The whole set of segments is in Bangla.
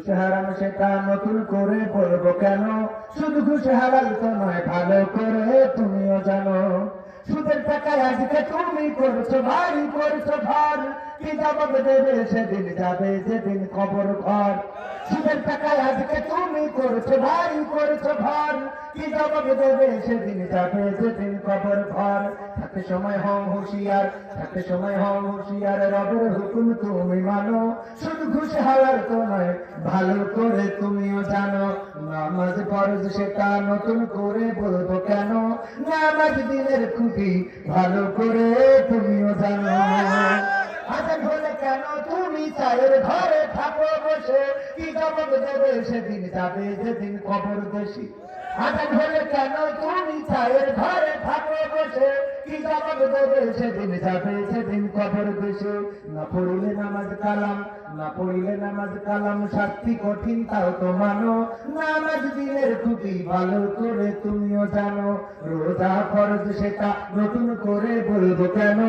ঘুষ হারাম সেটা নতুন করে বলবো কেন, শুধু ঘুষ হারাম তো নয় ভালো করে তুমিও জানো। সুদের টাকায় আজকে তুমি করছো ভারী করছো ঘর, কি জবাব দেবে সেদিন যাবে যেদিন খবর ঘর। সুদের টাকায় আজকে তুমি করছো ভারী করছো ঘর, কি জবাব দেবে সেদিন যাবে যেদিন খবর ঘর। থাকতে সময় হও হুঁশিয়ার, থাকতে সময় হও হুঁশিয়ার, রবের হুকুম তুমি মানো, শুধু ঘুষ হালাল তো নয় ভালো করে তুমিও জানো। নামাজ ফরজ সেটা নতুন করে বলবো কেন, নামাজ দিনের খুঁটি ভালো করে তুমিও জানো। আজান হলে কেন তুমি চায়ের ঘরে থাকো বসে, কি জবাব দেবে সেদিন যাবে যেদিন খবর দেশি। আজান হলে কেন তুমি চায়ের ঘরে থাকো বসে, কি জবাব দেবে সেদিন যাবে যেদিন খবর দেশে। না পড়িলে নামাজ কালাম, না পড়িলে নামাজ কালাম, শাস্তি কঠিন তাও তো মানো, নামাজ দিনের খুঁটি ভালো করে তুমিও জানো। রোজা ফরজ সেটা নতুন করে বলবো কেন,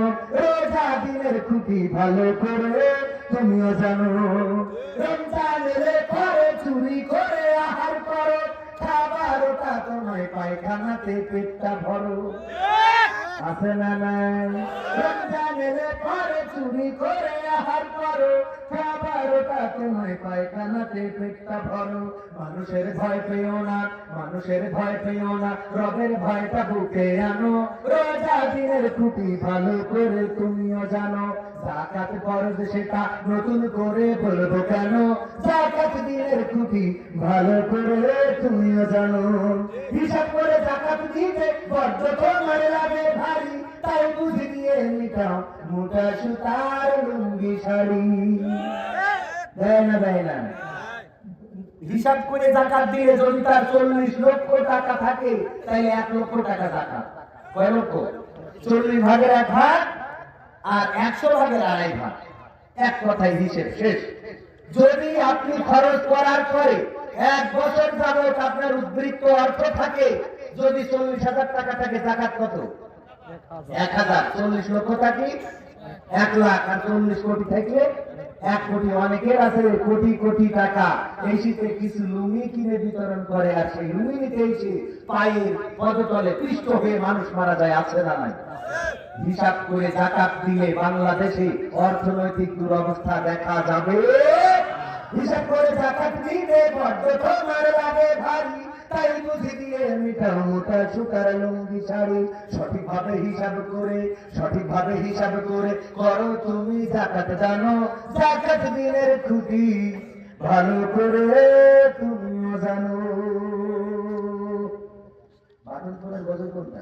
রোজা দিনের খুঁটি ভালো করে তুমিও জানো। রমজান এলে পরে চুরি করে আহার করো, খাবার ওটা তো নয় পায়খানাতে পেটটা ভরো, আছে না নাই? রমজান এলে পরে চুরি করে আহার করো, খাবার ওটা তো নয় পায়খানাতে পেটটা ভরো। মানুষের ভয় পেও না, মানুষের ভয় পেও না, রবের ভয়টা বুকে আনো, রোজা দিনের খুঁটি ভালো করে তুমিও জানো। যাকাত ফরজ সেটা নতুন করে বলবো কেন, যাকাত দিনের খুঁটি ভালো করে তুমিও জানো। হিসাব করে যাকাত দিতে বড্ড তোমার লাগে ভারী, তাই বুঝি দিয়ে নিতাম মোটা সুতার লুঙ্গি শাড়ি। দেয় না দেয় না? হিসাব করে যাকাত দিলে যদি তার 40 লক্ষ টাকা থাকে, তাহলে 1 লক্ষ টাকা যাকাত। কয় লক্ষ? 40 ভাগের 1 ভাগ আর 100 ভাগের 2.5 ভাগ, এক কথায় হিসেব শেষ। যদি আপনি খরচ করার পরে 1 বছর যাবত আপনার উদ্বৃত্ত অর্থ থাকে, যদি 40,000 টাকা থাকে, যাকাত কত? 1,000। 40 লক্ষ থাকে 1 লাখ, আর 40 কোটি থাকলে 1 কোটি। অনেকের আছে কোটি কোটি টাকা, এই শীতে কিছু লুঙ্গি কিনে বিতরণ করে, আর সেই লুঙ্গি নিতে এসে পায়ের পদতলে পিষ্ট হয়ে মানুষ মারা যায়, আছে না নাই? হিসাব করে যাকাত দিলে বাংলাদেশে অর্থনৈতিক দুরবস্থা দেখা যাবে। হিসাব করে যাকাত দিলে বড্ড তোমার লাগে ভারী, তাই বুঝি দিয়ে মিটাও মোটা সুতার লুঙ্গি শাড়ি। সঠিকভাবে হিসাব করে, সঠিকভাবে হিসাব করে করো তুমি যাকাত জানো, যাকাত দিনের খুঁটি ভালো করে তুমিও জানো। বাদল করে গজল কোনটা?